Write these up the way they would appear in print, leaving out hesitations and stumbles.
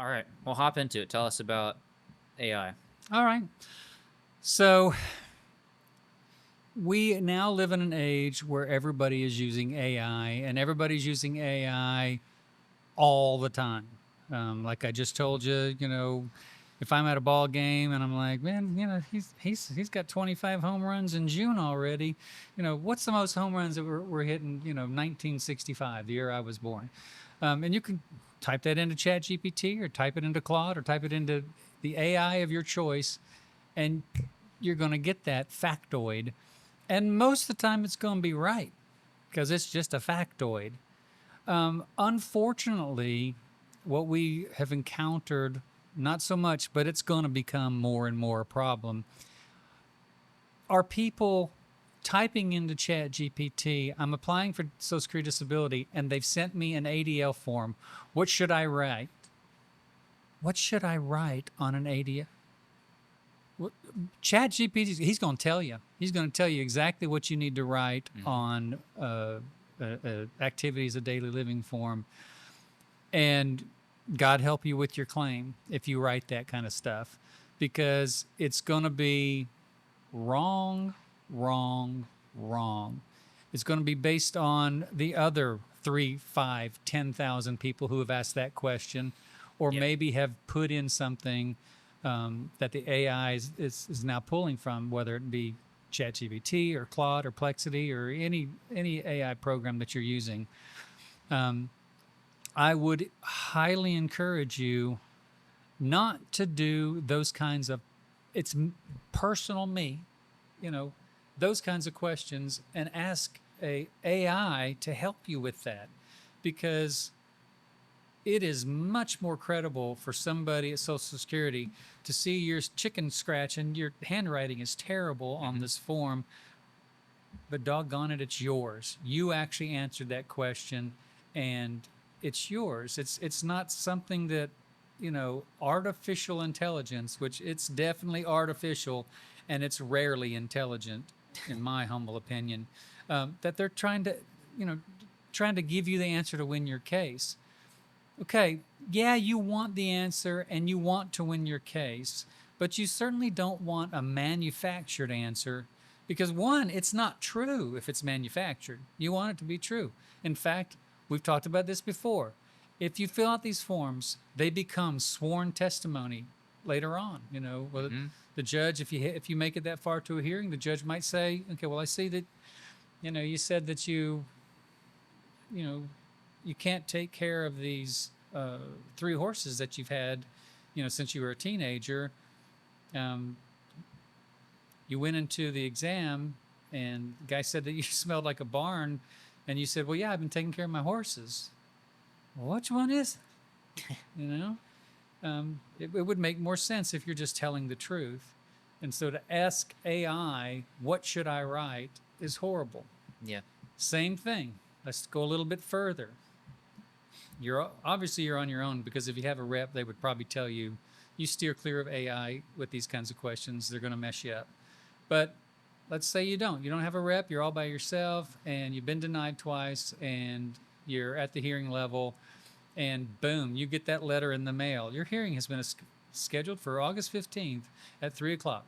All right. Well, hop into it. Tell us about AI. All right. So we now live in an age where everybody is using AI, and everybody's using AI all the time. Like I just told you, if I'm at a ball game and I'm like, man, he's got 25 home runs in June already. What's the most home runs that we're hitting? 1965, the year I was born. And you can type that into ChatGPT or type it into Claude or type it into the AI of your choice, and you're going to get that factoid. And most of the time, it's going to be right because it's just a factoid. Unfortunately, what we have encountered, not so much, but it's going to become more and more a problem, are people typing into Chat GPT, I'm applying for Social Security Disability, and they've sent me an ADL form. What should I write? What should I write on an ADL? Chat GPT, he's going to tell you. He's going to tell you exactly what you need to write Hmm. on activities of daily living form. And God help you with your claim if you write that kind of stuff, because it's going to be wrong, wrong, wrong. It's going to be based on the other 3, 5, 10,000 people who have asked that question, or Yep. maybe have put in something that the AI is now pulling from, whether it be ChatGPT or Claude or Plexity or any AI program that you're using. I would highly encourage you not to do those kinds of, it's personal me, you know, those kinds of questions, and ask a AI to help you with that, because it is much more credible for somebody at Social Security to see your chicken scratch and your handwriting is terrible on Hmm. this form, but doggone it, it's yours. You actually answered that question, and it's yours. It's not something that, artificial intelligence, which it's definitely artificial, and it's rarely intelligent, in my humble opinion, that they're you know, trying to give you the answer to win your case. Okay, yeah, you want the answer and you want to win your case, but you certainly don't want a manufactured answer, because one, it's not true if it's manufactured. You want it to be true. In fact, we've talked about this before. If you fill out these forms, they become sworn testimony later on. Well, Hmm. the judge, if you make it that far to a hearing, the judge might say, "Okay, well, I see that you said that you know, you can't take care of these 3 horses that you've had, since you were a teenager. Um, you went into the exam, and the guy said that you smelled like a barn, and you said, well, yeah, I've been taking care of my horses. Well, which one is it? It would make more sense if you're just telling the truth. And so to ask AI, what should I write, is horrible. Yeah. Same thing. Let's go a little bit further. You're on your own, because if you have a rep, they would probably tell you, you steer clear of AI with these kinds of questions. They're going to mess you up. But let's say you don't. You don't have a rep. You're all by yourself, and you've been denied twice, and you're at the hearing level, and boom, you get that letter in the mail. Your hearing has been scheduled for August 15th at 3 o'clock.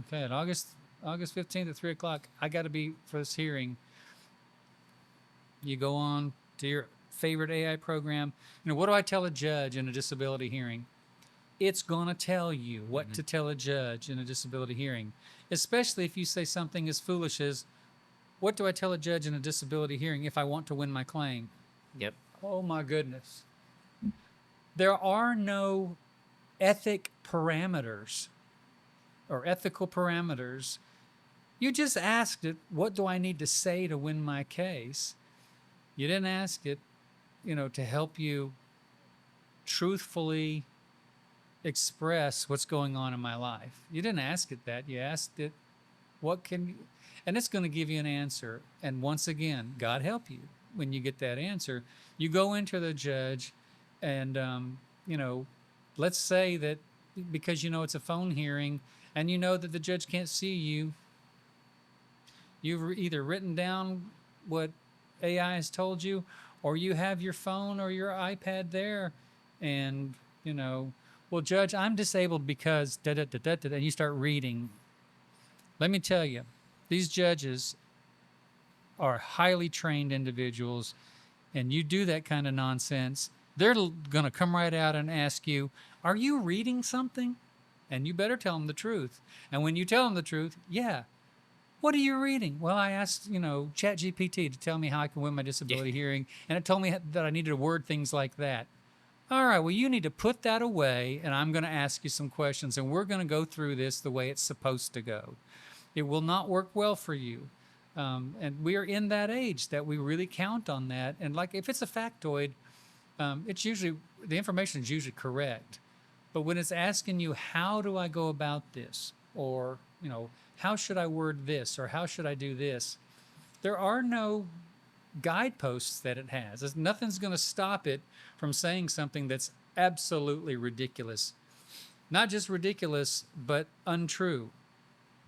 Okay, at August 15th at 3 o'clock, I got to be for this hearing. You go on to your favorite AI program. What do I tell a judge in a disability hearing? It's going to tell you what Hmm. to tell a judge in a disability hearing, especially if you say something as foolish as, what do I tell a judge in a disability hearing if I want to win my claim? Yep. Oh my goodness. There are no ethic parameters or ethical parameters. You just asked it, what do I need to say to win my case? You didn't ask it, to help you truthfully express what's going on in my life. You didn't ask it that. You asked it, what can you, and it's going to give you an answer. And once again, God help you when you get that answer. You go into the judge, and, you know, let's say that, because it's a phone hearing and you know that the judge can't see you, you've either written down what AI has told you, or you have your phone or your iPad there, and you know, well, Judge, I'm disabled because da da da da da, and you start reading. Let me tell you, these judges are highly trained individuals, and you do that kind of nonsense, they're going to come right out and ask you, "Are you reading something?" And you better tell them the truth. And when you tell them the truth, yeah, what are you reading? Well, I asked, ChatGPT to tell me how I can win my disability hearing, and it told me that I needed to word things like that. All right, well, you need to put that away, and I'm going to ask you some questions, and we're going to go through this the way it's supposed to go. It will not work well for you. And we are in that age that we really count on that. And like if it's a factoid, it's usually the information is usually correct. But when it's asking you, how do I go about this? Or, how should I word this? Or how should I do this? There are no guideposts that it has. Nothing's going to stop it from saying something that's absolutely ridiculous. Not just ridiculous, but untrue.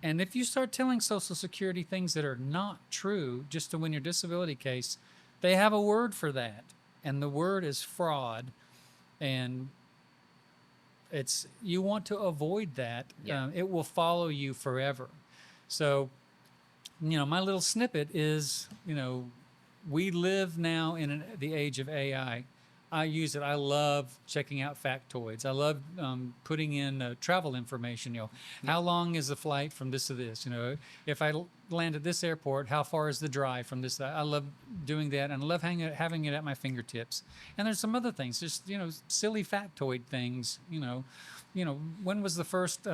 And if you start telling Social Security things that are not true just to win your disability case, they have a word for that. And the word is fraud. And you want to avoid that. Yeah. It will follow you forever. So, my little snippet is, we live now in the age of AI. I use it. I love checking out factoids. I love putting in travel information. How long is the flight from this to this? If I land at this airport, how far is the drive from this? I love doing that, and I love having it at my fingertips. And there's some other things, just silly factoid things. When was the first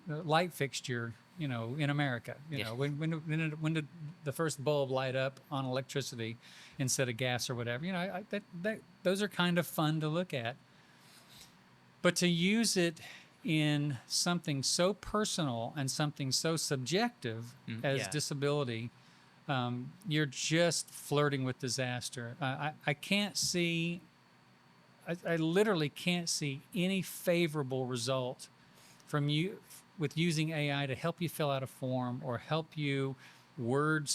light fixture? In America, when did the first bulb light up on electricity instead of gas or whatever? Those are kind of fun to look at. But to use it in something so personal and something so subjective as disability, you're just flirting with disaster. I can't see, I literally can't see any favorable result from you with using AI to help you fill out a form or help you word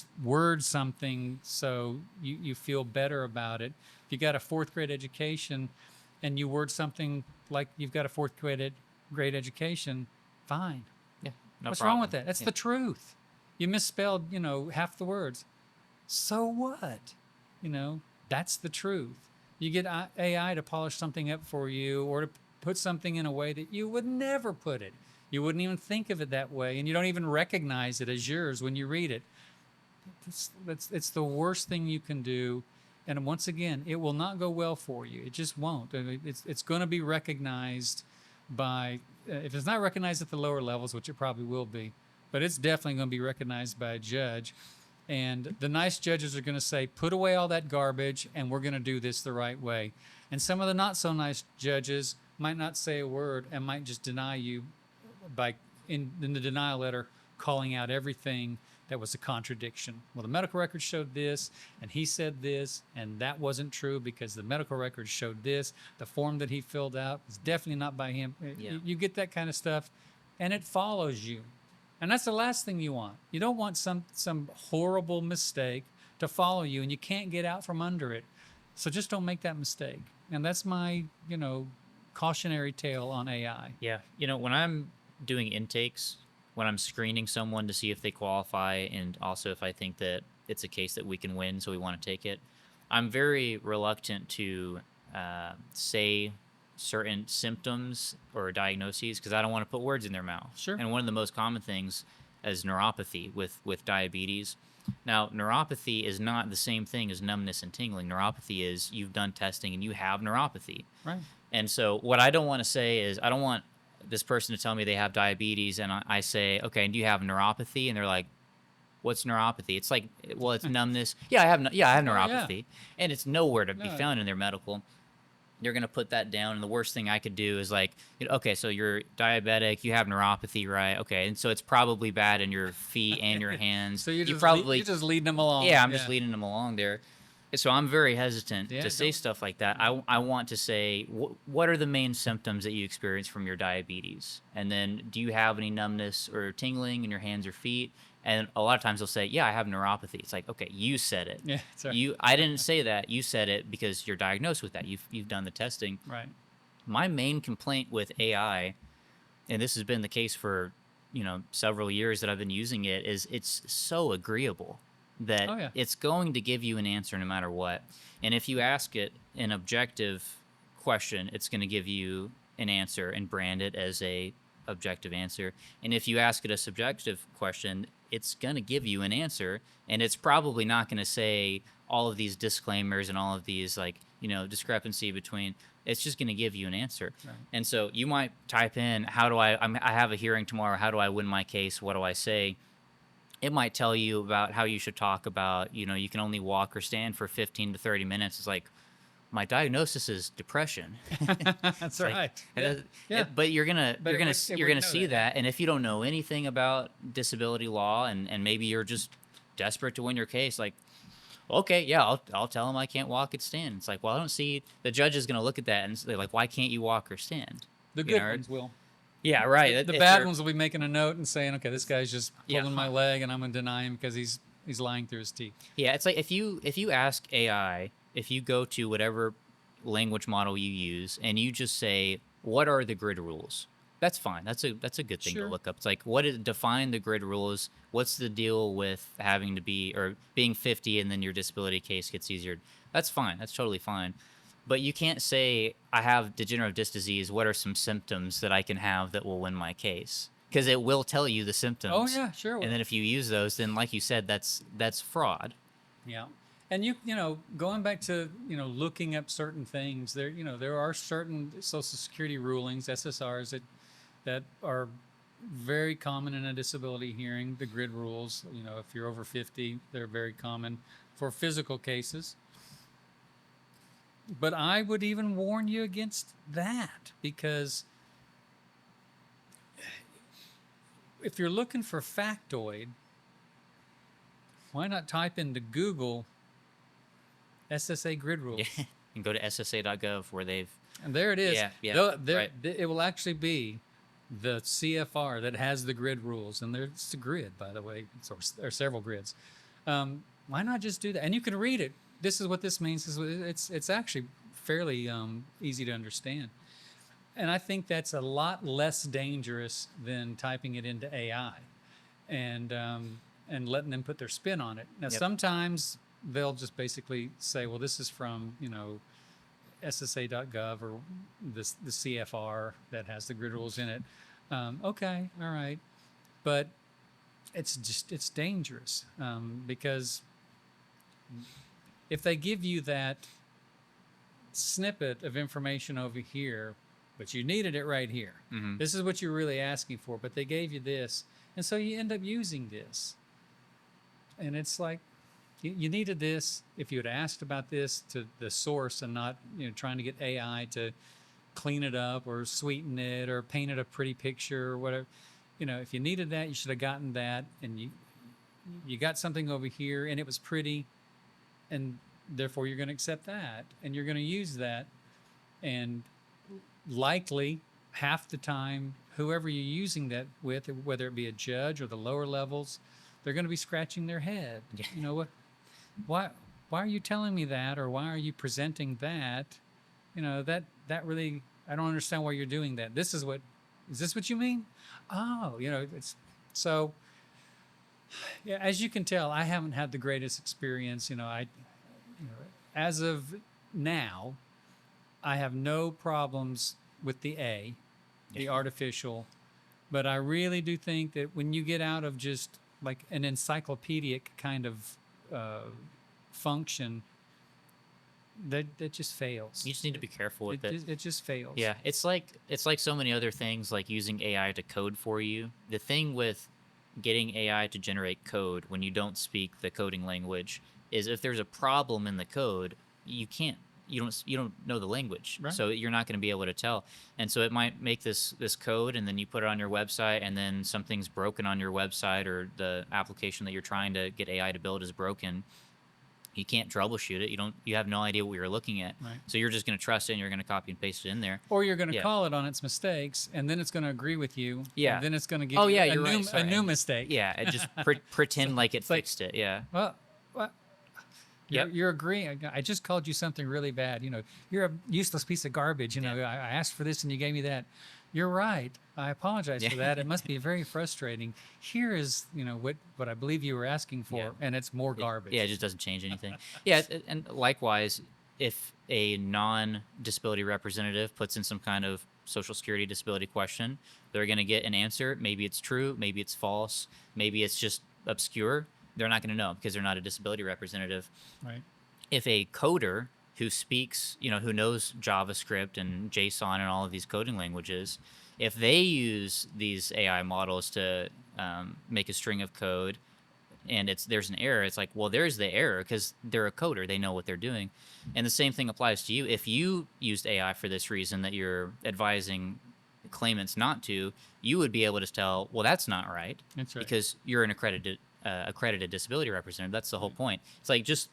something so you feel better about it. If you got a fourth grade education and you word something like you've got a fourth grade education, fine. Yeah, no What's problem. wrong with that? That's the truth. You misspelled, half the words. So what? That's the truth. You get AI to polish something up for you or to put something in a way that you would never put it. You wouldn't even think of it that way, and you don't even recognize it as yours when you read it. It's the worst thing you can do. And once again, it will not go well for you. It just won't. It's going to be recognized by, if it's not recognized at the lower levels, which it probably will be, but it's definitely going to be recognized by a judge. And the nice judges are going to say, put away all that garbage, and we're going to do this the right way. And some of the not so nice judges might not say a word and might just deny you by in the denial letter calling out everything that was a contradiction. Well, the medical records showed this, and he said this, and that wasn't true because the medical records showed this. The form that he filled out was definitely not by him. Yeah. You get that kind of stuff, and it follows you. And that's the last thing you want. You don't want some horrible mistake to follow you, and you can't get out from under it. So just don't make that mistake. And that's my, cautionary tale on AI. Yeah. When I'm doing intakes, when I'm screening someone to see if they qualify, and also if I think that it's a case that we can win, so we want to take it, I'm very reluctant to say certain symptoms or diagnoses because I don't want to put words in their mouth. Sure. And one of the most common things is neuropathy with diabetes. Now, neuropathy is not the same thing as numbness and tingling. Neuropathy is you've done testing and you have neuropathy. Right. And so what I don't want to say is I don't want this person to tell me they have diabetes and I say, okay, do you have neuropathy? And they're like, what's neuropathy? It's like, well, it's numbness. Yeah, I have neuropathy. And it's nowhere to be found in their medical. You're going to put that down. And the worst thing I could do is like, okay, so you're diabetic, you have neuropathy, right? Okay. And so it's probably bad in your feet and your hands. So you're probably just leading them along. Yeah, I'm just leading them along there. So I'm very hesitant to say don't- stuff like that. I want to say, what are the main symptoms that you experience from your diabetes? And then do you have any numbness or tingling in your hands or feet? And a lot of times they'll say, yeah, I have neuropathy. It's like, okay, you said it. Yeah, sorry. I didn't say that. You said it because you're diagnosed with that. You've done the testing. Right. my main complaint with AI, and this has been the case for several years that I've been using it, is it's so agreeable that Oh yeah. it's going to give you an answer no matter what. And if you ask it an objective question, it's going to give you an answer and brand it as a objective answer. And if you ask it a subjective question, it's going to give you an answer, and it's probably not going to say all of these disclaimers and all of these discrepancy between. It's just going to give you an answer. Right. And so you might type in, how do I have a hearing tomorrow, how do I win my case, what do I say? It might tell you about how you should talk about, you can only walk or stand for 15 to 30 minutes. It's like, my diagnosis is depression. That's It's like, right. but you're gonna But you're it gonna would- it you're would gonna know see that. that, and if you don't know anything about disability law, and maybe you're just desperate to win your case, like, okay, yeah, I'll tell him I can't walk and stand. It's like, well, I don't see, the judge is gonna look at that and say, like, why can't you walk or stand? The You good know, ones will. Yeah, right. The If bad you're- ones will be making a note and saying, okay, this guy's just Yeah. pulling my leg, and I'm gonna deny him because he's lying through his teeth. Yeah, it's like if you ask AI, if you go to whatever language model you use and you just say, what are the grid rules? That's fine. That's a good thing Sure. to look up. It's like, define the grid rules? What's the deal with having to be, or being 50 and then your disability case gets easier? That's fine. That's totally fine. But you can't say, I have degenerative disc disease. What are some symptoms that I can have that will win my case? Because it will tell you the symptoms. Oh yeah, sure. it will. And then if you use those, then like you said, that's fraud. Yeah. And you know, going back to, looking up certain things, there are certain Social Security rulings, SSRs, that are very common in a disability hearing. The grid rules, if you're over 50, they're very common for physical cases. But I would even warn you against that, because if you're looking for factoid, why not type into Google SSA grid rules? Yeah. And go to ssa.gov where they've. And there it is. Yeah, yeah, right. It will actually be the CFR that has the grid rules, and there's a grid, by the way. There are several grids. Why not just do that? And you can read it. This is what this means. It's actually fairly easy to understand. And I think that's a lot less dangerous than typing it into AI and letting them put their spin on it. Now, Yep. sometimes they'll just basically say, well, this is from, SSA.gov or the CFR that has the grid rules in it. Okay, all right. But it's dangerous because if they give you that snippet of information over here, but you needed it right here. Mhm. This is what you're really asking for, but they gave you this. And so you end up using this. And it's like, you needed this. If you had asked about this to the source and not, trying to get AI to clean it up or sweeten it or paint it a pretty picture or whatever, if you needed that, you should have gotten that. And you got something over here and it was pretty, and therefore you're going to accept that and you're going to use that. And likely half the time, whoever you're using that with, whether it be a judge or the lower levels, they're going to be scratching their head. Yeah. You know what? Why are you telling me that, or why are you presenting that? That really, I don't understand why you're doing that. Is this what you mean? Oh, it's so. Yeah, as you can tell, I haven't had the greatest experience. As of now, I have no problems with the Yeah. artificial, but I really do think that when you get out of just like an encyclopedic kind of function, that just fails. You just need to be careful with it. It just fails. Yeah, it's like so many other things, like using AI to code for you. The thing with getting AI to generate code when you don't speak the coding language is if there's a problem in the code, you don't know the language, Right. so you're not going to be able to tell. And so it might make this code, and then you put it on your website, and then something's broken on your website, or the application that you're trying to get AI to build is broken. You can't troubleshoot it. You have no idea what you're looking at. Right. So you're just going to trust it, and you're going to copy and paste it in there. Or you're going to Yeah. call it on its mistakes, and then it's going to agree with you. Yeah. And then it's going to give Oh, you yeah, a, you're new, right. a new Sorry. mistake. Yeah, it just pretend like it like- fixed it. Yeah. Well, Yep. You're agreeing. I just called you something really bad. You know, you're a useless piece of garbage. You know, Yeah. I asked for this and you gave me that. You're right. I apologize for that. It must be very frustrating. Here is, you know, what I believe you were asking for, Yeah. and it's more garbage. Yeah, it just doesn't change anything. Yeah, and likewise, if a non-disability representative puts in some kind of social security disability question, they're going to get an answer. Maybe it's true, maybe it's false, maybe it's just obscure. They're not going to know because they're not a disability representative. Right. If a coder who speaks, who knows JavaScript and JSON and all of these coding languages, if they use these AI models to make a string of code and there's an error, it's like, well, there's the error because they're a coder, they know what they're doing. And the same thing applies to you. If you used AI for this reason that you're advising claimants not to, you would be able to tell, well, that's not right. That's right. Because you're an accredited disability representative. That's the whole point. It's like, just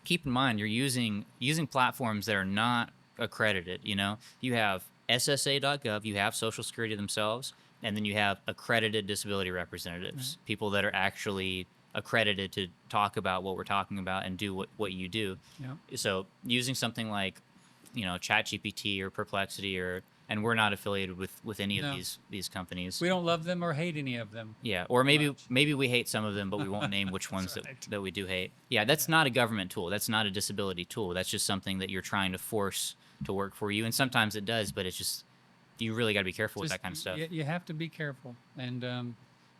keep in mind you're using platforms that are not accredited. You have SSA.gov, you have Social Security themselves, and then you have accredited disability representatives, people that are actually accredited to talk about what we're talking about and do what you do. Yeah. So using something like ChatGPT or Perplexity, and we're not affiliated with any No. of these companies. We don't love them or hate any of them. Yeah, or maybe much. maybe we hate some of them, but we won't name which ones right. that we do hate. Yeah, that's not a government tool. That's not a disability tool. That's just something that you're trying to force to work for you. And sometimes it does, but it's just, you really got to be careful with that kind of stuff. You have to be careful. And,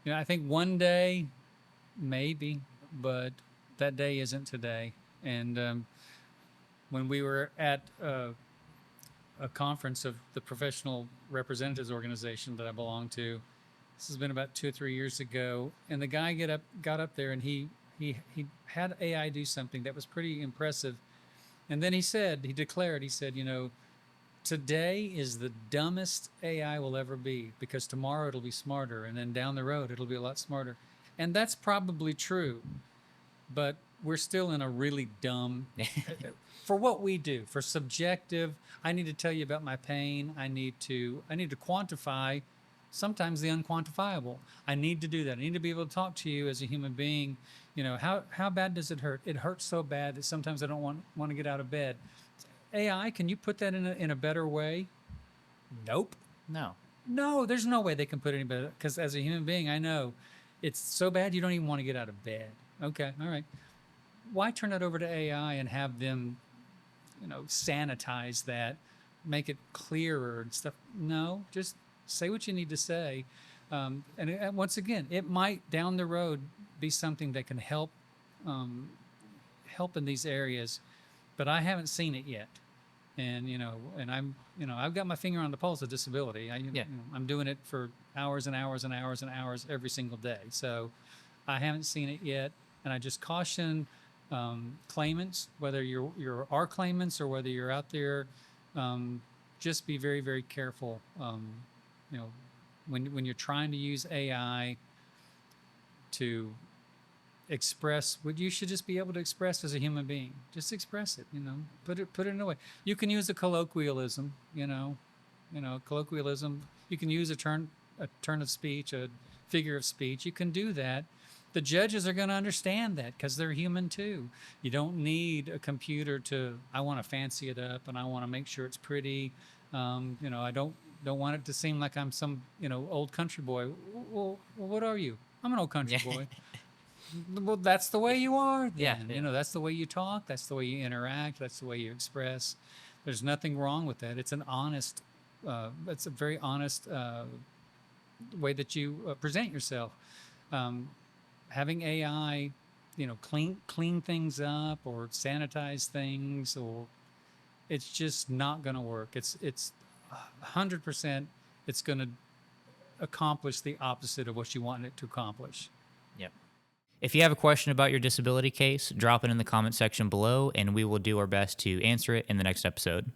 I think one day, maybe, but that day isn't today. And when we were at a conference of the Professional Representatives Organization that I belong to, this has been about 2 or 3 years ago, and the guy got up there and he had AI do something that was pretty impressive. And then he declared, today is the dumbest AI will ever be, because tomorrow it'll be smarter, and then down the road it'll be a lot smarter. And that's probably true, but we're still in a really dumb for what we do, for subjective. I need to tell you about my pain. I need to quantify sometimes the unquantifiable. I need to do that. I need to be able to talk to you as a human being. How bad does it hurt? It hurts so bad that sometimes I don't want to get out of bed. AI, can you put that in a better way? Nope. No, there's no way they can put it any better, because as a human being, I know it's so bad you don't even want to get out of bed. Okay, all right. Why turn it over to AI and have them, sanitize that, make it clearer and stuff? No, just say what you need to say. And once again, it might down the road be something that can help in these areas, but I haven't seen it yet. And and I've got my finger on the pulse of disability. I'm doing it for hours and hours and hours and hours every single day. So I haven't seen it yet, and I just caution claimants, whether you're our claimants or whether you're out there, just be very, very careful. When you're trying to use AI to express what you should just be able to express as a human being. Just express it, put it in a way. You can use a colloquialism, colloquialism. You can use a turn of speech, a figure of speech. You can do that. The judges are going to understand that because they're human too. You don't need a computer I want to fancy it up and I want to make sure it's pretty. I don't want it to seem like I'm some, old country boy. Well, what are you? I'm an old country boy. Well, that's the way you are. Then. Yeah. That's the way you talk. That's the way you interact. That's the way you express. There's nothing wrong with that. It's it's a very honest way that you present yourself. Having AI, clean things up or sanitize things, or it's just not going to work. It's 100%. It's going to accomplish the opposite of what you want it to accomplish. Yep. If you have a question about your disability case, drop it in the comment section below, and we will do our best to answer it in the next episode.